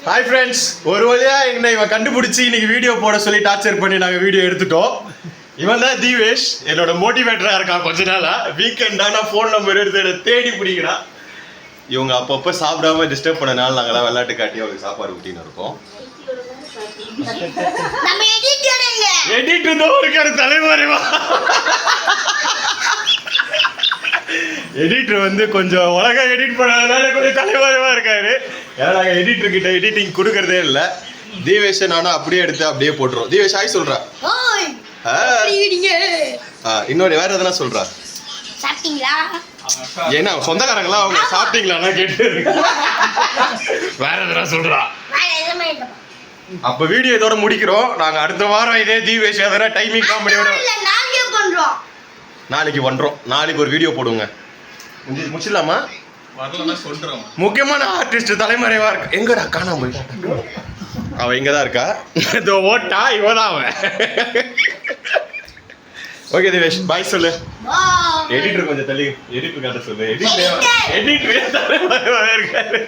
Hi friends, ஒரு வழியா என்னை இவன் கண்டுபிடிச்சி இன்னைக்கு வீடியோ போட சொல்லி டார்ச்சர் பண்ணி நாங்கள் வீடியோ எடுத்துட்டோம். இவன் தான் தீவேஷ், என்னோட மோட்டிவேட்டரா இருக்கான். கொஞ்ச நாளா வீக்கெண்ட் ஆனா ஃபோன் நம்பர் எடுத்து தேடி பிடிக்கிறான். இவங்க அப்பப்போ சாப்பிடாம டிஸ்டர்ப் பண்ணனால நாங்களாம் விளையாட்டு காட்டி அவருக்கு சாப்பாடு ஊட்டின்னு இருக்கோம். எடிட்டர் தான் இருக்காரு தலைவரைவா. எடிட்டர் வந்து கொஞ்சம் உலக எடிட் பண்ணதுனால கொஞ்சம் தலைவரவா இருக்காரு. ஏன்னா நாங்கள் எடிட்டர் கிட்ட எடிட்டிங் கொடுக்கறதே இல்லை. தீவேஷ் நானும் அப்படியே எடுத்து அப்படியே போட்டுருவோம். தீவேஷ் ஹாய் சொல்றா. இன்னொரு வேற எதனா சொல்றா. ஏன்னா சொந்தக்காரங்களா அவங்க சாப்பிட்டீங்களா கேட்டு வேற எதனா சொல்றா. அப்ப வீடியோ இதோட முடிக்கிறோம். நாங்க அடுத்த வாரம் இதே தீவேஷ் எதனா டைமிங் காமெடியோட நாளைக்கு பண்றோம். நாளைக்கு ஒரு வீடியோ போடுங்க. முடிச்சிடலாமா? முக்கியமான ஆர்டிஸ்ட் தலைமறைவா இருக்கு. எங்கடா காணாம போயிட்டா? அவ இங்கதான் இருக்கா. இதோ ஓட்டா இவதான் அவன். ஓகே திவேஷ் பாய் சொல்லு. எடிட்டர் கொஞ்சம் தள்ளி எடிட்டர் கட்ட சொல்லு. எடிட்டர் தலைமறைவா இருக்காரு.